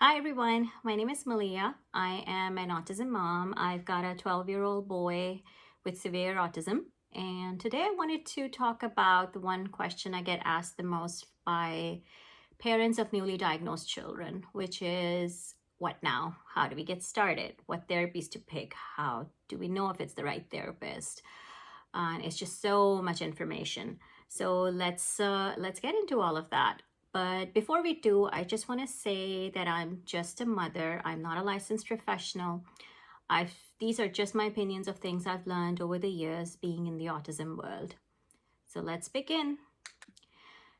Hi everyone, my name is Malia. I am an autism mom. I've got a 12-year-old boy with severe autism. And today I wanted to talk about the one question I get asked the most by parents of newly diagnosed children, which is what now? How do we get started? What therapies to pick? How do we know if it's the right therapist? And it's just so much information. So let's get into all of that. But before we do, I just want to say that I'm just a mother. I'm not a licensed professional. These are just my opinions of things I've learned over the years being in the autism world. So let's begin.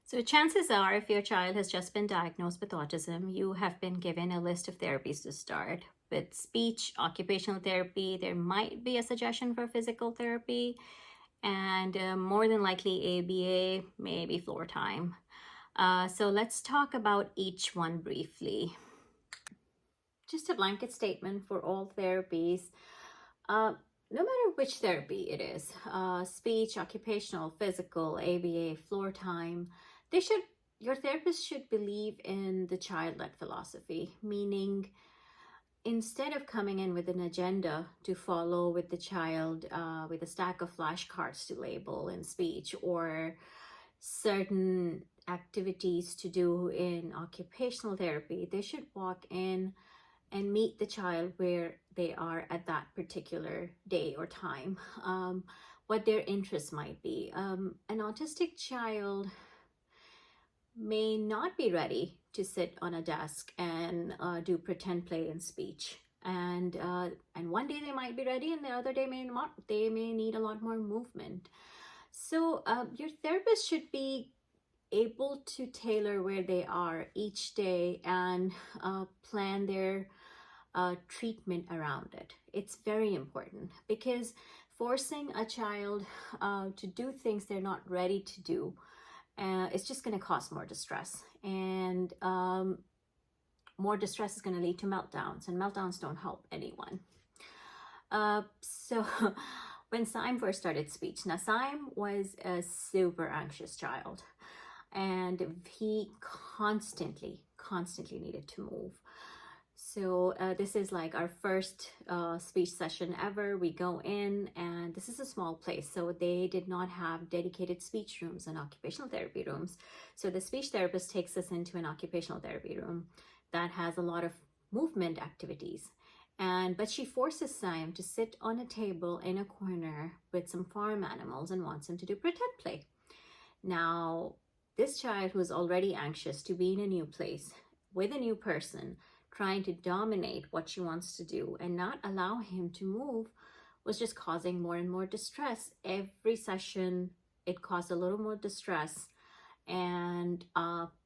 So chances are, if your child has just been diagnosed with autism, you have been given a list of therapies to start. With speech, occupational therapy, there might be a suggestion for physical therapy, and more than likely ABA, maybe floor time. So let's talk about each one briefly. Just a blanket statement for all therapies. No matter which therapy it is, speech, occupational, physical, ABA, floor time, your therapist should believe in the child-led philosophy, meaning instead of coming in with an agenda to follow with the child, with a stack of flashcards to label in speech or certain activities to do in occupational therapy, they should walk in and meet the child where they are at that particular day or time, what their interests might be. An autistic child may not be ready to sit on a desk and do pretend play and speech. And one day they might be ready, and the other day may not. They may need a lot more movement. So your therapist should be able to tailor where they are each day and plan their treatment around it. It's very important because forcing a child to do things they're not ready to do, it's just going to cause more distress. And more distress is going to lead to meltdowns, and meltdowns don't help anyone. So when Syme first started speech, now Syme was a super anxious child, and he constantly needed to move. So this is like our first speech session ever. We go in, and this is a small place, so they did not have dedicated speech rooms and occupational therapy rooms. So the speech therapist takes us into an occupational therapy room that has a lot of movement activities. But she forces Syme to sit on a table in a corner with some farm animals and wants him to do pretend play. Now, this child who is already anxious to be in a new place with a new person, trying to dominate what she wants to do and not allow him to move, was just causing more and more distress. Every session, it caused a little more distress, and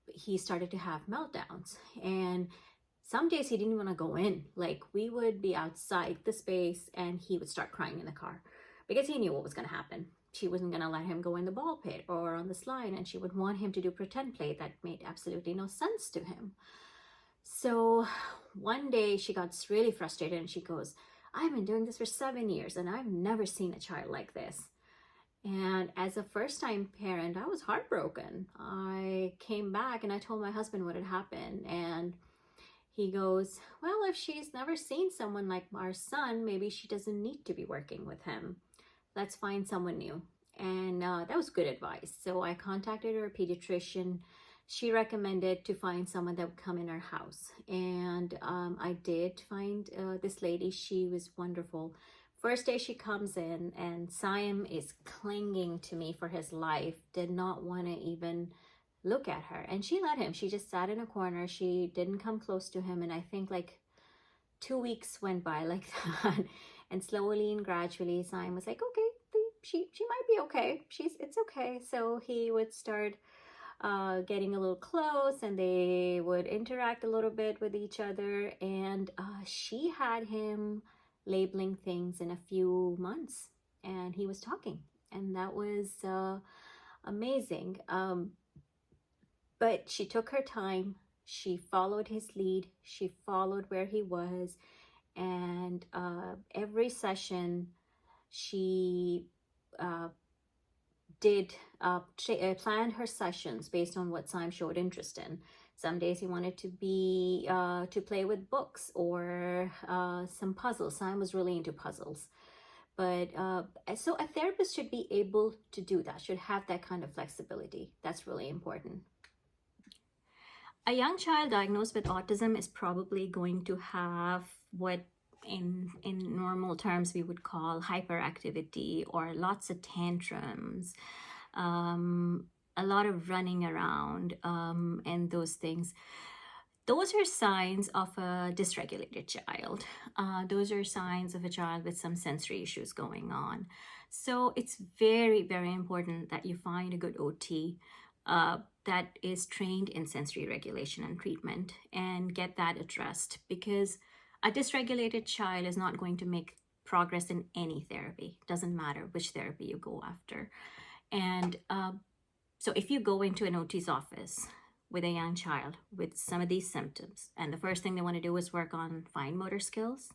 he started to have meltdowns. And some days he didn't want to go in. Like, we would be outside the space and he would start crying in the car because he knew what was going to happen. She wasn't going to let him go in the ball pit or on the slide, and she would want him to do pretend play that made absolutely no sense to him. So one day she got really frustrated and she goes, "I've been doing this for 7 years and I've never seen a child like this." And as a first-time parent, I was heartbroken. I came back and I told my husband what had happened, and he goes, "Well, if she's never seen someone like our son, maybe she doesn't need to be working with him. Let's find someone new." And that was good advice. So I contacted her pediatrician. She recommended to find someone that would come in our house. And I did find this lady. She was wonderful. First day she comes in, and Syme is clinging to me for his life, did not want to even look at her. And she let him. She just sat in a corner. She didn't come close to him. And I think like 2 weeks went by like that. And slowly and gradually, Syme was like, "Okay, she might be okay. It's okay." So he would start getting a little close, and they would interact a little bit with each other. And she had him labeling things in a few months, and he was talking, and that was amazing. But she took her time. She followed his lead. She followed where he was, and every session she planned her sessions based on what Syme showed interest in. Some days he wanted to be to play with books or some puzzles. Sam was really into puzzles. But so a therapist should be able to do that, should have that kind of flexibility. That's really important. A young child diagnosed with autism is probably going to have what in normal terms we would call hyperactivity, or lots of tantrums, a lot of running around, and those things. Those are signs of a dysregulated child. Those are signs of a child with some sensory issues going on. So it's very, very important that you find a good OT that is trained in sensory regulation and treatment, and get that addressed, because a dysregulated child is not going to make progress in any therapy. Doesn't matter which therapy you go after. And so if you go into an OT's office with a young child with some of these symptoms, and the first thing they want to do is work on fine motor skills,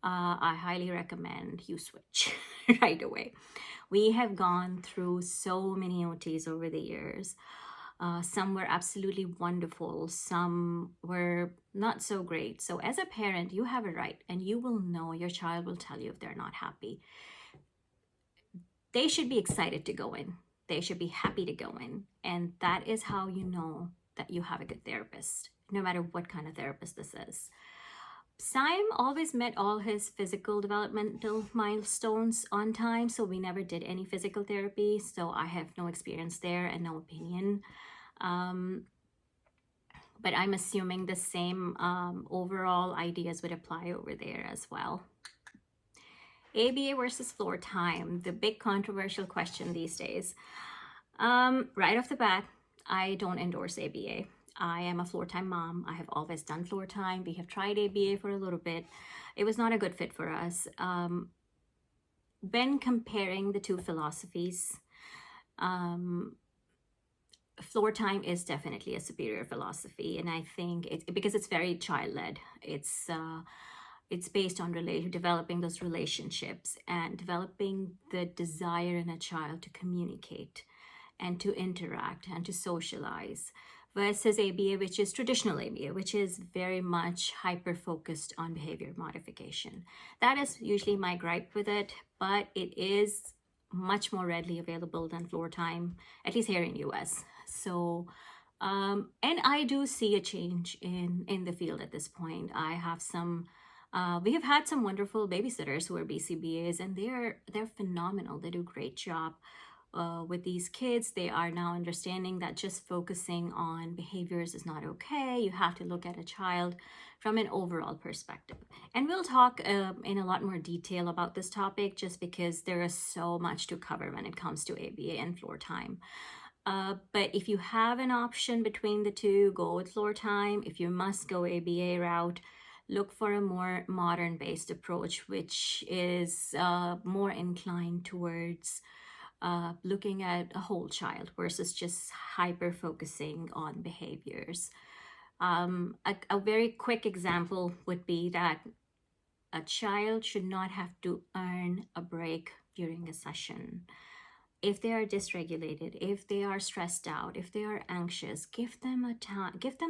I highly recommend you switch right away. We have gone through so many OTs over the years. Some were absolutely wonderful. Some were not so great. So as a parent, you have a right, and you will know, your child will tell you if they're not happy. They should be excited to go in. They should be happy to go in. And that is how you know that you have a good therapist, no matter what kind of therapist this is. Saim always met all his physical developmental milestones on time, so we never did any physical therapy. So I have no experience there and no opinion. But I'm assuming the same overall ideas would apply over there as well. ABA versus floor time, the big controversial question these days. Right off the bat, I don't endorse ABA. I am a floor time mom. I have always done floor time. We have tried ABA for a little bit. It was not a good fit for us. When comparing the two philosophies, floor time is definitely a superior philosophy, and I think it's because it's very child-led. It's based on developing those relationships and developing the desire in a child to communicate and to interact and to socialize, versus ABA, which is traditional ABA, which is very much hyper-focused on behavior modification. That is usually my gripe with it, but it is much more readily available than floor time, at least here in US. So, and I do see a change in the field at this point. I have some, we have had some wonderful babysitters who are BCBAs, and they're phenomenal. They do a great job with these kids. They are now understanding that just focusing on behaviors is not okay. You have to look at a child from an overall perspective. And we'll talk in a lot more detail about this topic, just because there is so much to cover when it comes to ABA and floor time. But if you have an option between the two, go with floor time. If you must go ABA route, look for a more modern-based approach, which is more inclined towards looking at a whole child versus just hyper-focusing on behaviors. A very quick example would be that a child should not have to earn a break during a session. If they are dysregulated, if they are stressed out, if they are anxious, give them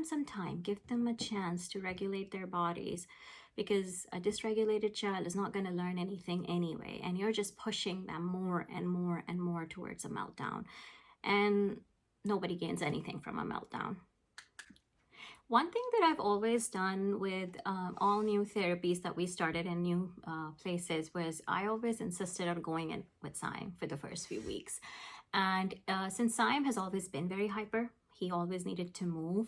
some time, give them a chance to regulate their bodies, because a dysregulated child is not going to learn anything anyway, and you're just pushing them more and more and more towards a meltdown, and nobody gains anything from a meltdown. One thing that I've always done with all new therapies that we started in new places was I always insisted on going in with Saim for the first few weeks. And since Saim has always been very hyper, he always needed to move,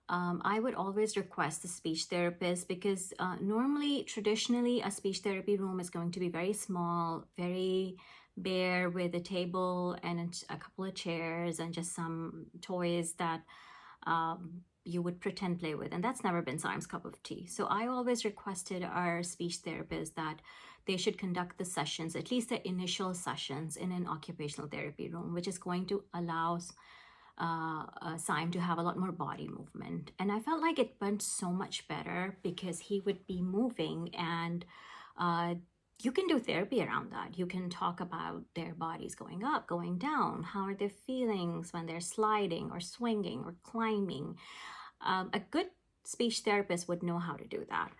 I would always request a speech therapist, because normally, traditionally, a speech therapy room is going to be very small, very bare, with a table and a couple of chairs and just some toys that you would pretend play with, and that's never been Saim's cup of tea. So I always requested our speech therapist that they should conduct the sessions, at least the initial sessions, in an occupational therapy room, which is going to allow Saim to have a lot more body movement. And I felt like it went so much better because he would be moving, and you can do therapy around that. You can talk about their bodies going up, going down. How are their feelings when they're sliding or swinging or climbing? A good speech therapist would know how to do that.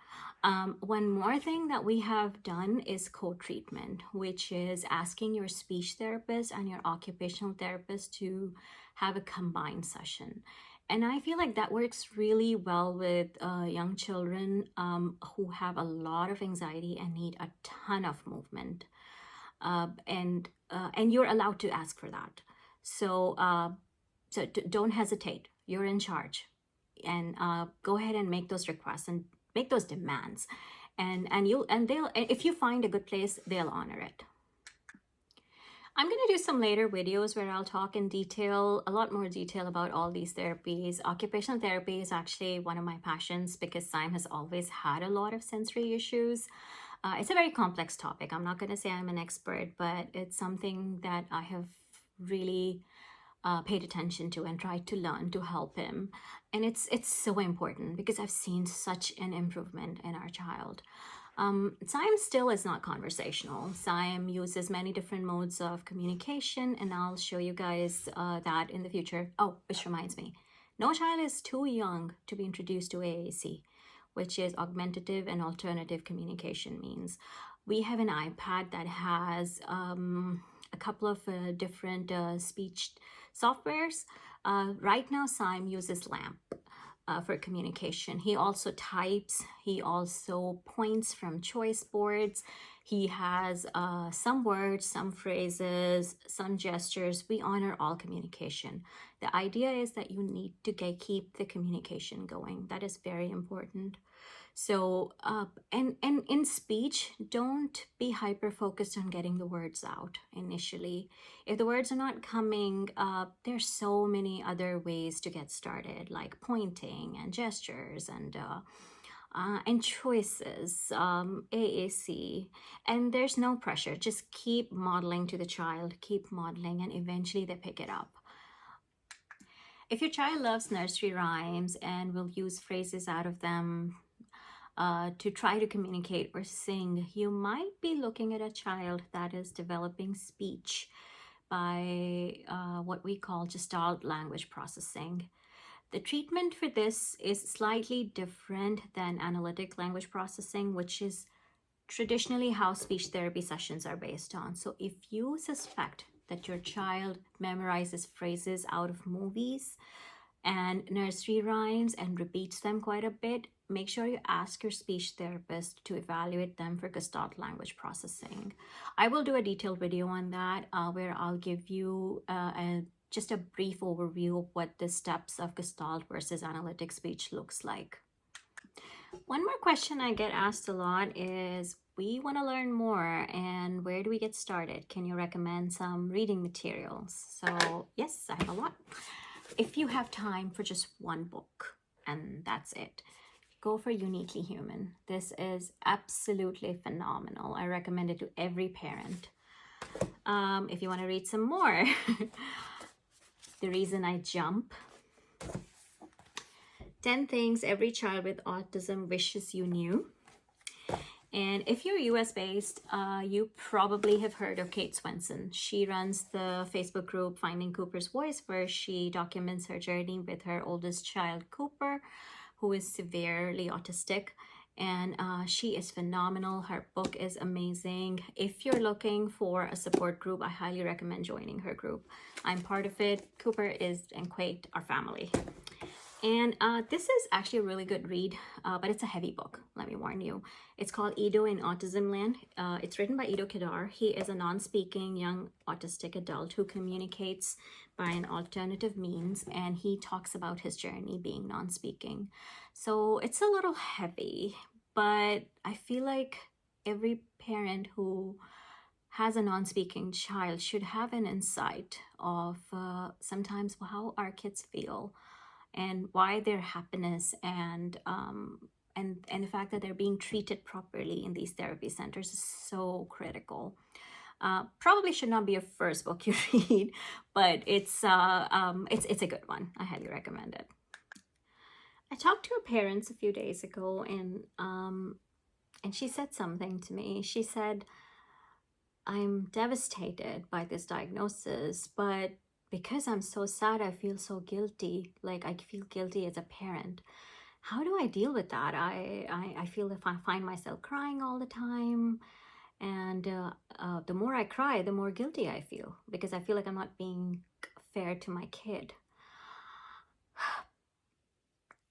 One more thing that we have done is co-treatment, which is asking your speech therapist and your occupational therapist to have a combined session. And I feel like that works really well with young children who have a lot of anxiety and need a ton of movement. And you're allowed to ask for that. So don't hesitate. You're in charge, and go ahead and make those requests and make those demands, and they'll, if you find a good place, they'll honor it. I'm going to do some later videos where I'll talk in detail, a lot more detail about all these therapies. Occupational therapy is actually one of my passions because Simon has always had a lot of sensory issues. It's a very complex topic. I'm not going to say I'm an expert, but it's something that I have really paid attention to and tried to learn to help him. And it's so important because I've seen such an improvement in our child. Siam still is not conversational. Siam uses many different modes of communication, and I'll show you guys that in the future. Oh, which reminds me, no child is too young to be introduced to AAC, which is augmentative and alternative communication means. We have an iPad that has a couple of different speech softwares. Right now, Siam uses LAMP for communication. He also types, he also points from choice boards. He has some words, some phrases, some gestures. We honor all communication. The idea is that you need to keep the communication going. That is very important. So, and in speech, don't be hyper focused on getting the words out initially. If the words are not coming, there's so many other ways to get started, like pointing and gestures and choices, AAC. And there's no pressure. Just keep modeling to the child, keep modeling, and eventually they pick it up. If your child loves nursery rhymes and will use phrases out of them to try to communicate or sing, you might be looking at a child that is developing speech by what we call Gestalt language processing. The treatment for this is slightly different than analytic language processing, which is traditionally how speech therapy sessions are based on. So if you suspect that your child memorizes phrases out of movies and nursery rhymes and repeats them quite a bit, make sure you ask your speech therapist to evaluate them for Gestalt language processing. I will do a detailed video on that where I'll give you just a brief overview of what the steps of Gestalt versus analytic speech looks like. One more question I get asked a lot is, we want to learn more, and where do we get started? Can you recommend some reading materials? So yes, I have a lot. If you have time for just one book, and that's it, go for Uniquely Human. This is absolutely phenomenal. I recommend it to every parent. If you want to read some more, The Reason I Jump, 10 Things Every Child with Autism Wishes You Knew. And if you're US based, you probably have heard of Kate Swenson. She runs the Facebook group Finding Cooper's Voice, where she documents her journey with her oldest child, Cooper, who is severely autistic. And she is phenomenal. Her book is amazing. If you're looking for a support group, I highly recommend joining her group. I'm part of it. Cooper and Kate are family. And this is actually a really good read, but it's a heavy book, let me warn you. It's called Ido in Autism Land. It's written by Ido Kedar. He is a non-speaking young autistic adult who communicates by an alternative means, and he talks about his journey being non-speaking. So it's a little heavy, but I feel like every parent who has a non-speaking child should have an insight of sometimes how our kids feel, and why their happiness and the fact that they're being treated properly in these therapy centers is so critical. Probably should not be a first book you read, but it's a good one. I highly recommend it. I talked to her parents a few days ago, and she said something to me. She said, "I'm devastated by this diagnosis, but because I'm so sad, I feel so guilty. Like I feel guilty as a parent. How do I deal with that? I feel if I find myself crying all the time, and the more I cry, the more guilty I feel because I feel like I'm not being fair to my kid.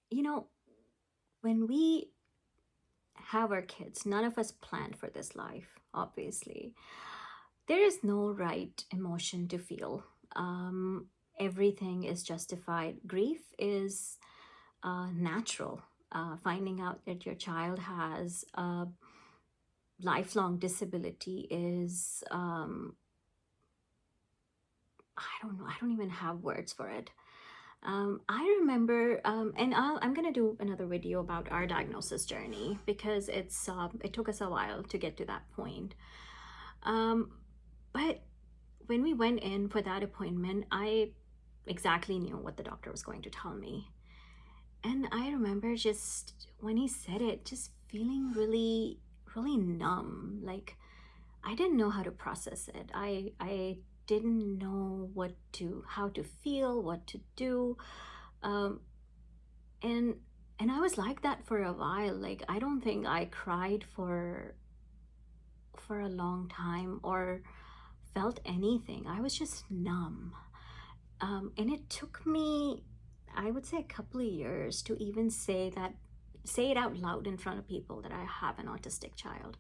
You know, when we have our kids, none of us planned for this life, obviously. There is no right emotion to feel. Um, Everything is justified. Grief is natural. Finding out that your child has a lifelong disability is, I don't know, I don't even have words for it. I remember, and I'm gonna do another video about our diagnosis journey because it took us a while to get to that point. Um, but when we went in for that appointment, I exactly knew what the doctor was going to tell me. And I remember just when he said it, just feeling really, really numb. Like I didn't know how to process it. I didn't know how to feel, what to do. Um, and and I was like that for a while. Like I don't think I cried for a long time or felt anything. I was just numb. And it took me, I would say, a couple of years to even say it out loud in front of people that I have an autistic child.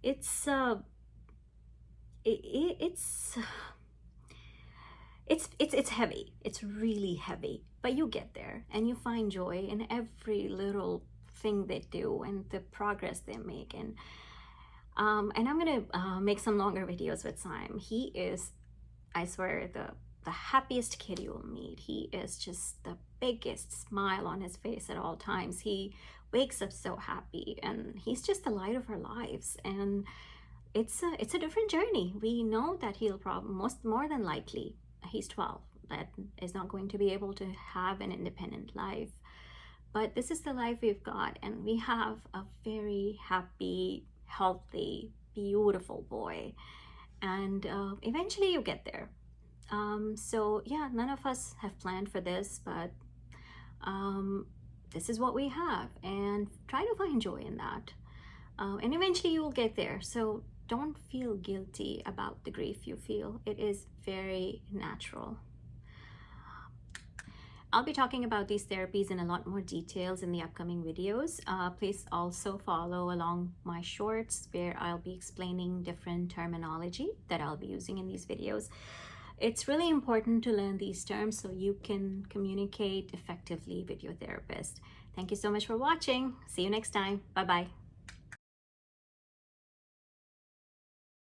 It's it, it, it's heavy. It's really heavy, but you get there and you find joy in every little thing they do and the progress they make. And I'm gonna make some longer videos with Simon. He is, I swear, the happiest kid you will meet. He is just the biggest smile on his face at all times. He wakes up so happy, and he's just the light of our lives. And it's a different journey. We know that he'll probably more than likely, he's 12, that is not going to be able to have an independent life. But this is the life we've got, and we have a very happy, healthy, beautiful boy. And eventually you get there. So yeah, none of us have planned for this, but this is what we have, and try to find joy in that. And eventually you will get there. So don't feel guilty about the grief you feel. It is very natural. I'll be talking about these therapies in a lot more details in the upcoming videos. Please also follow along my shorts where I'll be explaining different terminology that I'll be using in these videos. It's really important to learn these terms so you can communicate effectively with your therapist. Thank you so much for watching. See you next time. Bye-bye.